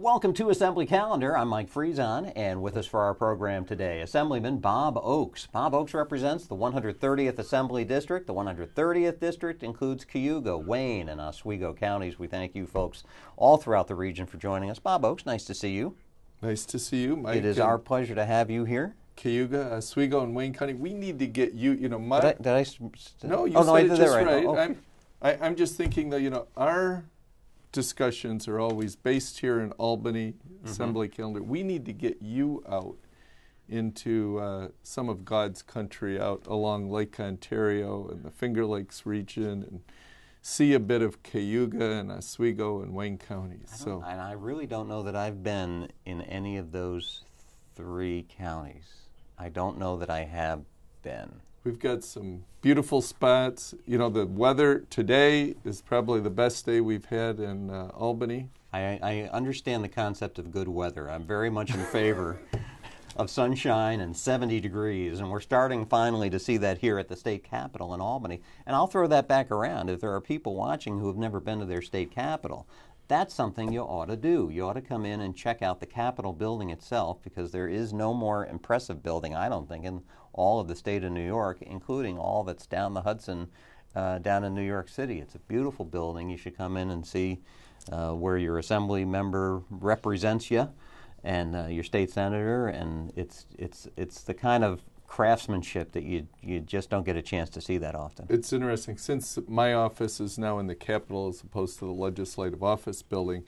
Welcome to Assembly Calendar. I'm Mike Frezon, and with us for our program today, Assemblyman Bob Oaks. Bob Oaks represents the 130th Assembly District. The 130th District includes Cayuga, Wayne, and Oswego counties. We thank you folks all throughout the region for joining us. Bob Oaks, nice to see you. Nice to see you, Mike. It is our pleasure to have you here. Cayuga, Oswego, and Wayne County. We need to get you, No, you said it just right. Oh. I'm just thinking that, our discussions are always based here in Albany, Assembly Calendar. We need to get you out into some of God's country out along Lake Ontario and the Finger Lakes region and see a bit of Cayuga and Oswego and Wayne counties. And I really don't know that I've been in any of those three counties. I don't know that I have been. We've got some beautiful spots. The weather today is probably the best day we've had in Albany. I understand the concept of good weather. I'm very much in favor of sunshine and 70 degrees, and we're starting finally to see that here at the state capitol in Albany. And I'll throw that back around. If there are people watching who have never been to their state capitol, that's something you ought to do. You ought to come in and check out the Capitol building itself, because there is no more impressive building, I don't think, in all of the state of New York, including all that's down the Hudson, down in New York City. It's a beautiful building. You should come in and see where your assembly member represents you, and your state senator, and it's the kind of craftsmanship that you just don't get a chance to see that often. It's interesting. Since my office is now in the Capitol as opposed to the Legislative Office building,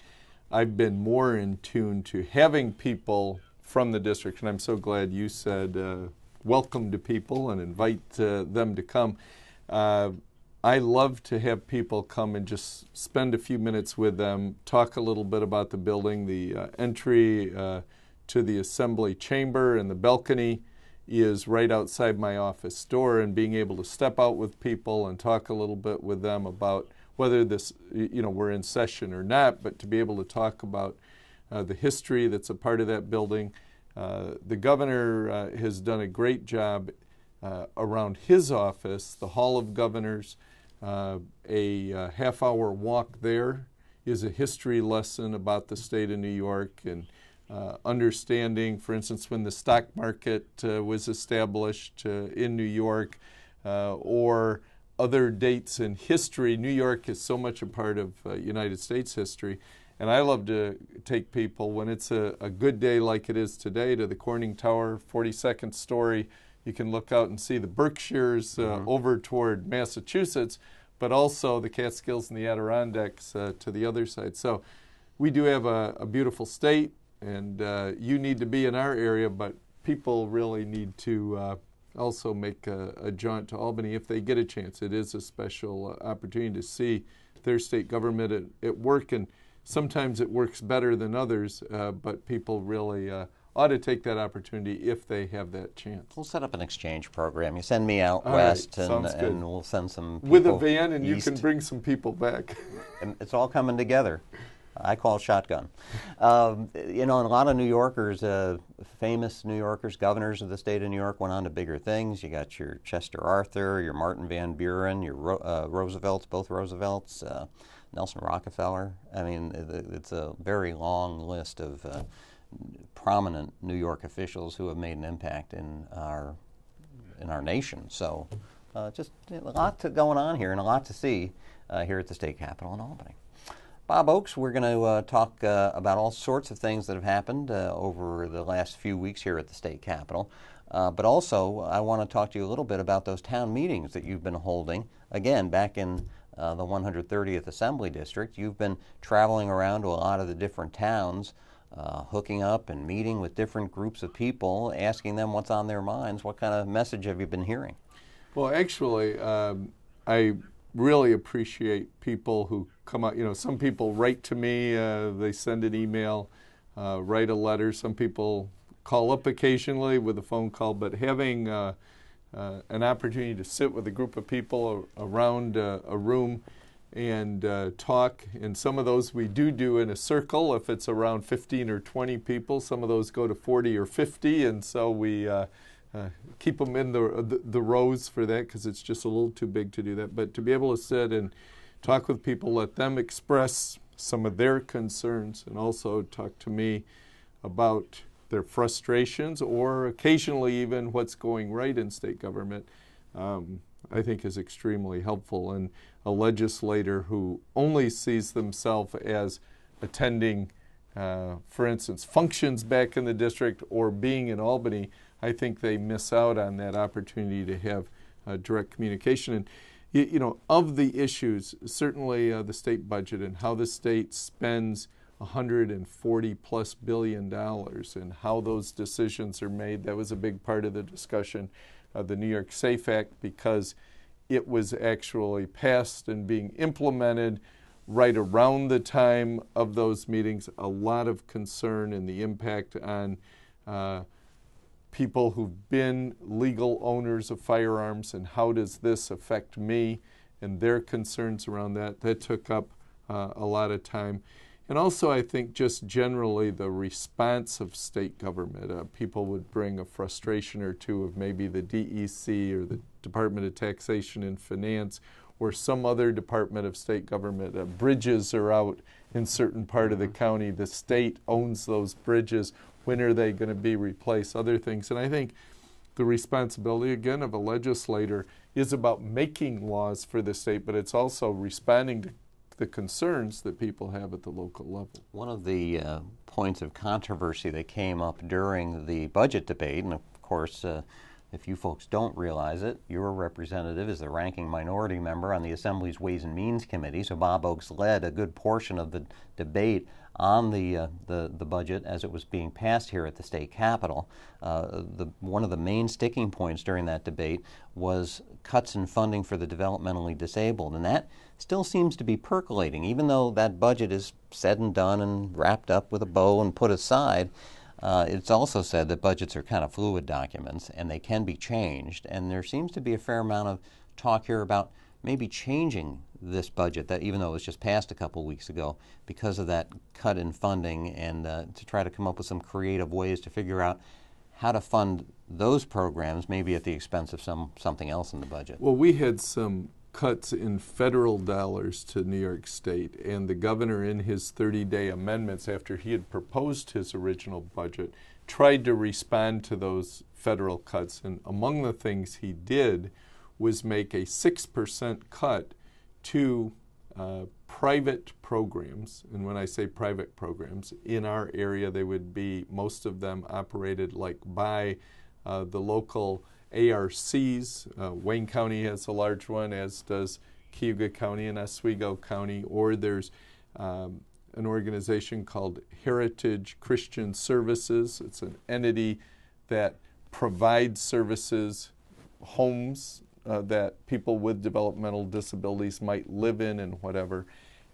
I've been more in tune to having people from the district, and I'm so glad you said welcome to people and invite them to come. I love to have people come and just spend a few minutes with them, talk a little bit about the building. The entry to the Assembly chamber and the balcony is right outside my office door, and being able to step out with people and talk a little bit with them about whether this, we're in session or not, but to be able to talk about the history that's a part of that building. The governor has done a great job around his office, the Hall of Governors. A half-hour walk there is a history lesson about the state of New York and understanding, for instance, when the stock market was established in New York, or other dates in history. New York is so much a part of United States history. And I love to take people, when it's a good day like it is today, to the Corning Tower, 42nd story. You can look out and see the Berkshires over toward Massachusetts, but also the Catskills and the Adirondacks to the other side. So we do have a beautiful state, and you need to be in our area, but people really need to also make a jaunt to Albany if they get a chance. It is a special opportunity to see their state government at work, and sometimes it works better than others, but people really ought to take that opportunity if they have that chance. We'll set up an exchange program. You send me out west, and we'll send some people with a van, and east. You can bring some people back. And it's all coming together. I call shotgun. And a lot of New Yorkers, famous New Yorkers, governors of the state of New York, went on to bigger things. You got your Chester Arthur, your Martin Van Buren, your Roosevelts, both Roosevelts, Nelson Rockefeller. I mean, it's a very long list of prominent New York officials who have made an impact in our nation. So just a lot going on here and a lot to see here at the state capitol in Albany. Bob Oaks, we're going to talk about all sorts of things that have happened over the last few weeks here at the state capitol. But also, I want to talk to you a little bit about those town meetings that you've been holding. Again, back in the 130th Assembly District, you've been traveling around to a lot of the different towns, hooking up and meeting with different groups of people, asking them what's on their minds. What kind of message have you been hearing? Well, actually, I really appreciate people who come out. Some people write to me, they send an email, write a letter. Some people call up occasionally with a phone call, but having an opportunity to sit with a group of people around a room and talk, and some of those we do in a circle. If it's around 15 or 20 people, some of those go to 40 or 50, and so we keep them in the rows for that, because it's just a little too big to do that. But to be able to sit and talk with people, let them express some of their concerns and also talk to me about their frustrations or occasionally even what's going right in state government, I think is extremely helpful. And a legislator who only sees themselves as attending, for instance, functions back in the district or being in Albany, I think they miss out on that opportunity to have direct communication. And you know, of the issues, certainly the state budget and how the state spends $140+ billion and how those decisions are made, that was a big part of the discussion of the New York SAFE Act, because it was actually passed and being implemented right around the time of those meetings. A lot of concern in the impact on people who've been legal owners of firearms and how does this affect me and their concerns around that. That took up a lot of time. And also I think just generally the response of state government. People would bring a frustration or two of maybe the DEC or the Department of Taxation and Finance or some other department of state government. Bridges are out in certain part of the county. The state owns those bridges. When are they going to be replaced? Other things. And I think the responsibility, again, of a legislator is about making laws for the state, but it's also responding to the concerns that people have at the local level. One of the points of controversy that came up during the budget debate, and of course, if you folks don't realize it, your representative is the ranking minority member on the Assembly's Ways and Means Committee, so Bob Oaks led a good portion of the debate on the budget as it was being passed here at the state capitol. One of the main sticking points during that debate was cuts in funding for the developmentally disabled, and that still seems to be percolating. Even though that budget is said and done and wrapped up with a bow and put aside, it's also said that budgets are kind of fluid documents and they can be changed, and there seems to be a fair amount of talk here about maybe changing this budget, that even though it was just passed a couple weeks ago, because of that cut in funding, and to try to come up with some creative ways to figure out how to fund those programs, maybe at the expense of something else in the budget. Well, we had some cuts in federal dollars to New York State, and the governor in his 30-day amendments after he had proposed his original budget tried to respond to those federal cuts, and among the things he did was make a 6% cut to private programs. And when I say private programs, in our area they would be, most of them operated like by the local ARCs. Wayne County has a large one, as does Cayuga County and Oswego County, or there's an organization called Heritage Christian Services. It's an entity that provides services, homes that people with developmental disabilities might live in and whatever.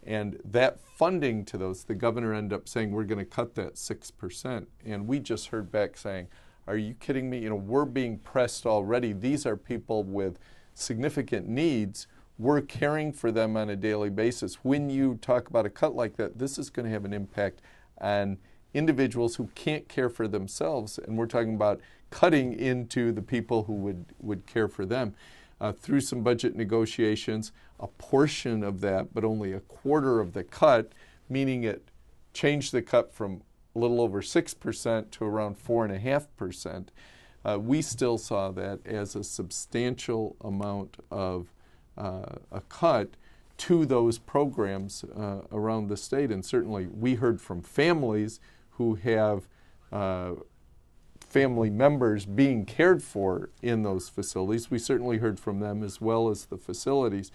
And that funding to those, the governor ended up saying, we're going to cut that 6%. And we just heard back saying, are you kidding me? You know, we're being pressed already. These are people with significant needs. We're caring for them on a daily basis. When you talk about a cut like that, this is going to have an impact on individuals who can't care for themselves. And we're talking about cutting into the people who would care for them. Through some budget negotiations, a portion of that, but only a quarter of the cut, meaning it changed the cut from a little over 6% to around 4.5%. We still saw that as a substantial amount of a cut to those programs around the state. And certainly we heard from families who have family members being cared for in those facilities. We certainly heard from them as well as the facilities.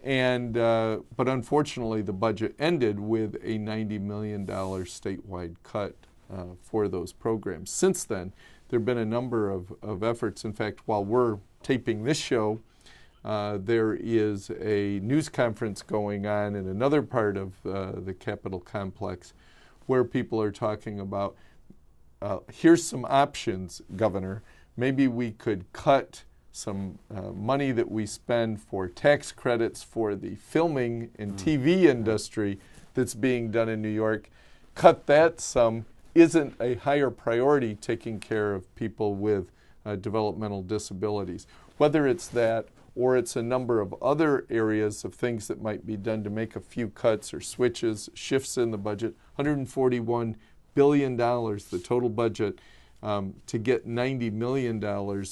And but unfortunately, the budget ended with a $90 million statewide cut for those programs. Since then, there have been a number of efforts. In fact, while we're taping this show, there is a news conference going on in another part of the Capitol complex where people are talking about, here's some options, Governor. Maybe we could cut some money that we spend for tax credits for the filming and TV industry that's being done in New York. Cut that some. Isn't a higher priority taking care of people with developmental disabilities? Whether it's that or it's a number of other areas of things that might be done to make a few cuts or switches, shifts in the budget. $141 billion, the total budget, to get $90 million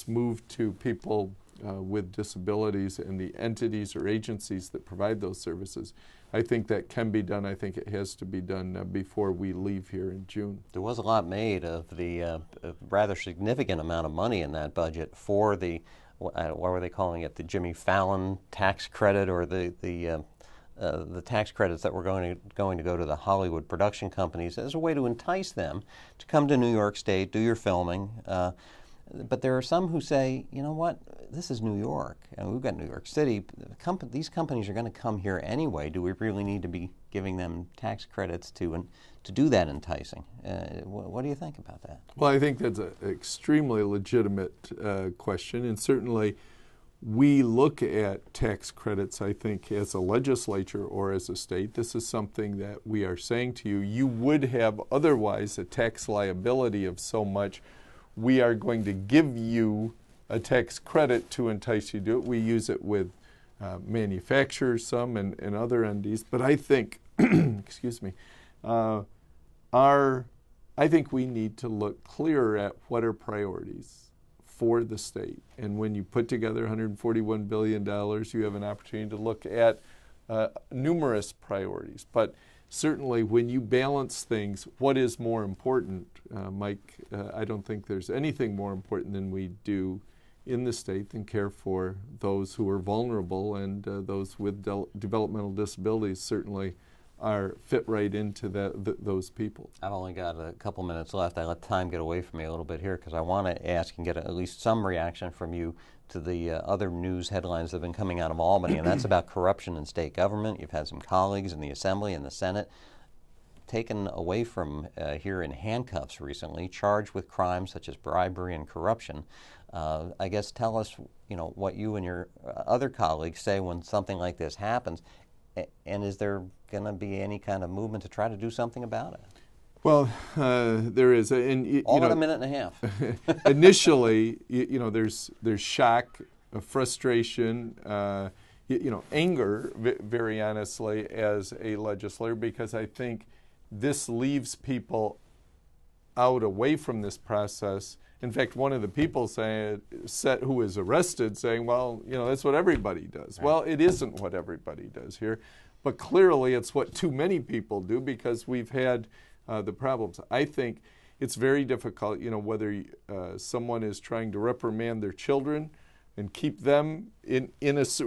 moved to people with disabilities and the entities or agencies that provide those services. I think that can be done. I think it has to be done before we leave here in June. There was a lot made of the rather significant amount of money in that budget for the, what were they calling it, the Jimmy Fallon tax credit, or the tax credits that were going to go to the Hollywood production companies as a way to entice them to come to New York State, do your filming. But there are some who say, you know what, this is New York, and we've got New York City. These companies are going to come here anyway. Do we really need to be giving them tax credits to do that enticing? What do you think about that? Well, I think that's an extremely legitimate question, and certainly we look at tax credits, I think, as a legislature or as a state. This is something that we are saying to you, you would have otherwise a tax liability of so much. We are going to give you a tax credit to entice you to do it. We use it with manufacturers, some, and other entities. But I think, excuse me, I think we need to look clearer at what are priorities for the state. And when you put together $141 billion, you have an opportunity to look at numerous priorities. But certainly, when you balance things, what is more important, Mike? I don't think there's anything more important than we do in the state than care for those who are vulnerable, and those with developmental disabilities certainly are fit right into those people. I've only got a couple minutes left. I let time get away from me a little bit here because I want to ask and get at least some reaction from you to the other news headlines that have been coming out of Albany, and that's about corruption in state government. You've had some colleagues in the Assembly and the Senate taken away from here in handcuffs recently, charged with crimes such as bribery and corruption. I guess tell us, what you and your other colleagues say when something like this happens, and is there going to be any kind of movement to try to do something about it? Well, there is, and all in a minute and a half. Initially, there's shock, frustration, anger. Very honestly, as a legislator, because I think this leaves people out away from this process. In fact, one of the people who was arrested saying, well, that's what everybody does. Right. Well, it isn't what everybody does here, but clearly it's what too many people do because we've had the problems. I think it's very difficult, whether someone is trying to reprimand their children and keep them acting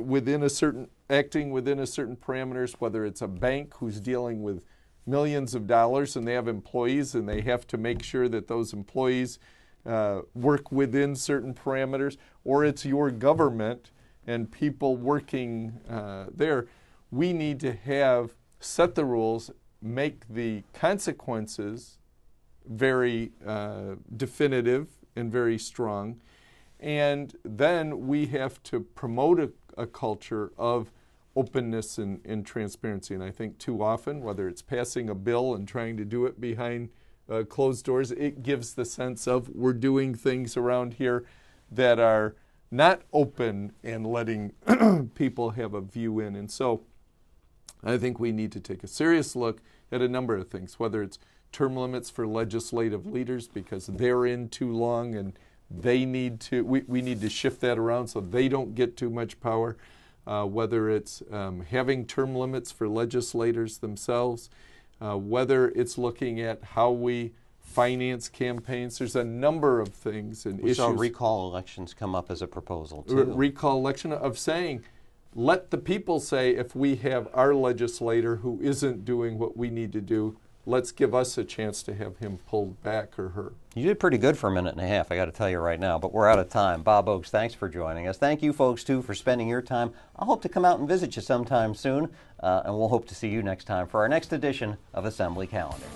within a certain parameters, whether it's a bank who's dealing with millions of dollars and they have employees and they have to make sure that those employees work within certain parameters, or it's your government and people working there. We need to set the rules, make the consequences very definitive and very strong, and then we have to promote a culture of openness and transparency. And I think too often, whether it's passing a bill and trying to do it behind closed doors, it gives the sense of we're doing things around here that are not open and letting people have a view in. And so I think we need to take a serious look at a number of things, whether it's term limits for legislative leaders because they're in too long and we need to shift that around so they don't get too much power, whether it's having term limits for legislators themselves, whether it's looking at how we finance campaigns. There's a number of things and issues. We saw recall elections come up as a proposal, too. Recall election of saying, let the people say if we have our legislator who isn't doing what we need to do, let's give us a chance to have him pulled back or her. You did pretty good for a minute and a half, I got to tell you right now, but we're out of time. Bob Oaks, thanks for joining us. Thank you folks, too, for spending your time. I hope to come out and visit you sometime soon, and we'll hope to see you next time for our next edition of Assembly Calendar.